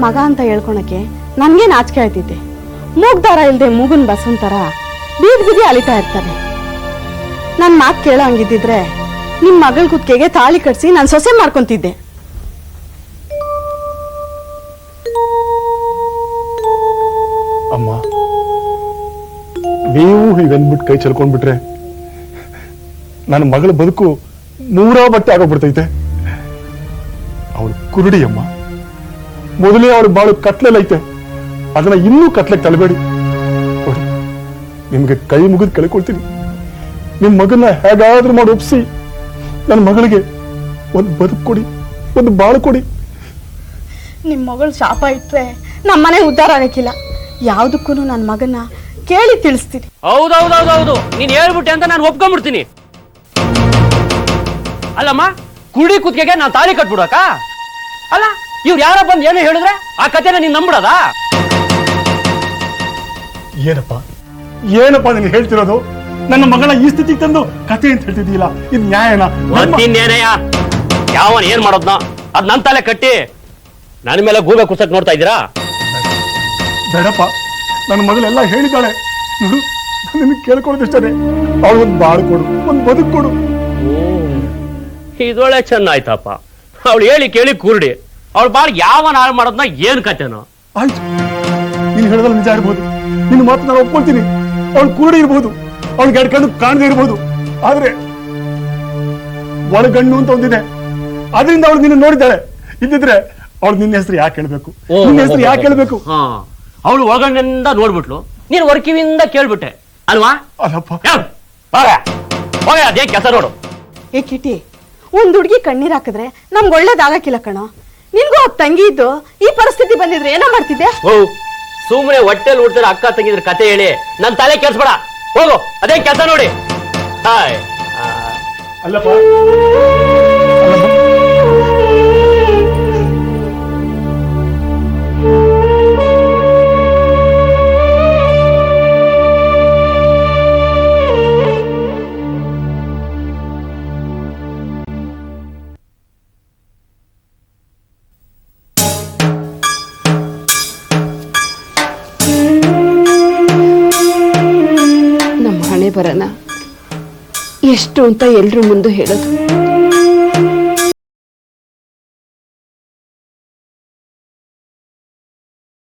ಮಗ ಅಂತ ಹೇಳ್ಕೊಳಕ್ಕೆ ನನ್ಗೆ ನಾಚಿಕೆ ಆಯ್ತಿದ್ದೆ. ಮೂಗ್ದಾರ ಇಲ್ದೆ ಮೂಗುನ್ ಬಸವನ್ ತರ ಬೀದಿ ಬೀದಿ ಅಲಿತಾ ಇರ್ತಾರೆ. ನನ್ ಮಾತು ಕೇಳೋ ಹಂಗಿದ್ದಿದ್ರೆ ನಿಮ್ ಮಗಳ ಕುತ್ತಿಗೆಗೆ ತಾಳಿ ಕಟ್ಸಿ ನಾನು ಸೊಸೆ ಮಾಡ್ಕೊಂತಿದ್ದೆ. ಅಮ್ಮ, ನೀವು ಹೀಗನ್ಬಿಟ್ಟು ಕೈ ಚೆಲ್ಕೊಂಡ್ಬಿಟ್ರೆ ನನ್ನ ಮಗಳ ಬದುಕು ನೂರಾ ಬಟ್ಟೆ ಆಗೋಗ್ಬಿಡ್ತೈತೆ. ಅವಳು ಕುರುಡಿ ಅಮ್ಮ. ಮೊದಲೇ ಅವಳು ಬಾಳು ಕತ್ಲೆಲೈತೆ, ಅದನ್ನ ಇನ್ನೂ ಕತ್ಲೆಗೆ ತಳ್ಳಬೇಡಿ. ನೋಡಿ, ನಿಮ್ಗೆ ಕೈ ಮುಗಿದು ಕೇಳ್ಕೊಳ್ತೀನಿ, ನಿಮ್ ಮಗನ್ನ ಹೇಗಾದ್ರೂ ಮಾಡಿ ಒಪ್ಸಿ ನನ್ನ ಮಗಳಿಗೆ ಒಂದು ಬದುಕು ಕೊಡಿ, ಒಂದು ಬಾಳು ಕೊಡಿ. ನಿಮ್ ಮಗಳು ಶಾಪ ಇಟ್ರೆ ನಮ್ಮನೆ ಉದ್ಧಾರ ಆಗಕ್ಕಿಲ್ಲ. ಯಾವ್ದಕ್ಕೂ ನನ್ನ ಮಗನ್ನ ಕೇಳಿ ತಿಳಿಸ್ತೀನಿ. ಹೌದೌದೌದೌದು, ನೀನ್ ಹೇಳ್ಬಿಟ್ಟೆ ಅಂತ ನಾನು ಒಪ್ಕೊಂಡ್ಬಿಡ್ತೀನಿ. ಅಲ್ಲಮ್ಮ, ಕುಡಿ ಕುತ್ತಿಗೆಗೆ ನಾನು ತಾಳಿ ಕಟ್ಬಿಡಕ? ಅಲ್ಲ, ಇವ್ರು ಯಾರ ಬಂದು ಏನೋ ಹೇಳಿದ್ರೆ ಆ ಕಥೆನ ನೀನ್ ನಂಬಿಡದ? ಏನಪ್ಪ ಏನಪ್ಪ ನೀನು ಹೇಳ್ತಿರೋದು? ನನ್ನ ಮಗಳ ಈ ಸ್ಥಿತಿಗೆ ತಂದು ಕಥೆ ಅಂತ ಹೇಳ್ತಿದ್ದೀಲ್ಲ, ಇದು ನ್ಯಾಯನಾ? ಮತ್ತಿನ್ನೇನಯ್ಯ, ಯಾವನ್ ಏನ್ ಮಾಡೋದ್ನ ಅದ್ ನನ್ ತಲೆ ಕಟ್ಟಿ ನನ್ನ ಮೇಲೆ ಗೂಬೆ ಕುಸಕ್ ನೋಡ್ತಾ ಇದ್ದೀರಾ? ಬೇಡಪ್ಪ, ನನ್ನ ಮಗಳೆಲ್ಲ ಹೇಳಿದ್ದಾಳೆ. ನೋಡು, ನಿನಗೆ ಕೇಳ್ಕೊಳ್ಳೋದಿಷ್ಟೇ, ಅವಳು ಒಂದು ಬಾಳು ಕೊಡು, ಒಂದು ಬದುಕು ಕೊಡು. ಇದೊಳ್ಳೆ ಚೆನ್ನಾಯ್ತಪ್ಪ. ಅವಳು ಹೇಳಿ ಕೇಳಿ ಕುರುಡಿ, ಅವಳು ಬಾಳ್ ಯಾವನ್ ಹಾಳು ಮಾಡೋದ್ನ ಏನ್ ಕಥೆನೋ? ಆಯ್ತು, ನೀನು ಹೇಳೋದ್ರಲ್ಲಿ ನಿಜ ಇರ್ಬೋದು, ನಿನ್ನ ಮಾತು ನಾನು ಒಪ್ಕೊಳ್ತೀನಿ. ಅವಳು ಕುರುಡಿ ಇರ್ಬೋದು, ಅವಳಿಗೆ ಎರಡು ಕಣ್ಣು ಕಾಣದೇ ಇರ್ಬೋದು, ಆದ್ರೆ ಒಳಗಣ್ಣು ಅಂತ ಒಂದಿದೆ, ಅದರಿಂದ ಅವಳು ನಿನ್ನ ನೋಡಿದ್ದಾಳೆ. ಇದ್ದಿದ್ರೆ ಅವಳು ನಿನ್ನ ಹೆಸರು ಯಾಕೆ ಹೇಳ್ಬೇಕು? ನಿನ್ನ ಹೆಸರು ಯಾಕೆ ಹೇಳ್ಬೇಕು? ಅವಳು ಒಳಗಣ್ಣಿಂದ ನೋಡ್ಬಿಟ್ಲು, ನೀನ್ ಹೊರಕಿವಿಂದ ಕೇಳ್ಬಿಟ್ಟೆ ಅಲ್ವಾ? ಅಲ್ಲಪ್ಪ, ಹೋಗ ಅದೇ ಕೆಲಸ ನೋಡು. ಏ ಕಿಟಿ, ಒಂದ್ ಹುಡುಗಿ ಕಣ್ಣೀರ್ ಹಾಕಿದ್ರೆ ನಮ್ಗೆ ಒಳ್ಳೇದಾಗಕ್ಕಿಲ್ಲ ಕಣೋ. ನಿನ್ಗೂ ಒಬ್ಬ ತಂಗಿ ಇದ್ದು ಈ ಪರಿಸ್ಥಿತಿ ಬಂದಿದ್ರೆ ಏನೋ ಮಾಡ್ತಿದ್ದೆ? ಸುಮ್ಮನೆ ಹೊಟ್ಟೆಲ್ ಉಡ್ತಾರೆ ಅಕ್ಕ ತಂಗಿದ್ರ ಕತೆ ಹೇಳಿ ನನ್ ತಲೆ ಕೆಲ್ಸಬೇಡ. ಹೋಗು ಅದೇ ಕೆಲಸ ನೋಡಿ. ಅಲ್ಲಪ್ಪ, ನಮ್ಮ ಹಣೆ ಬರನ ಎಷ್ಟು ಅಂತ ಎಲ್ರ ಮುಂದೆ ಹೇಳೋದು.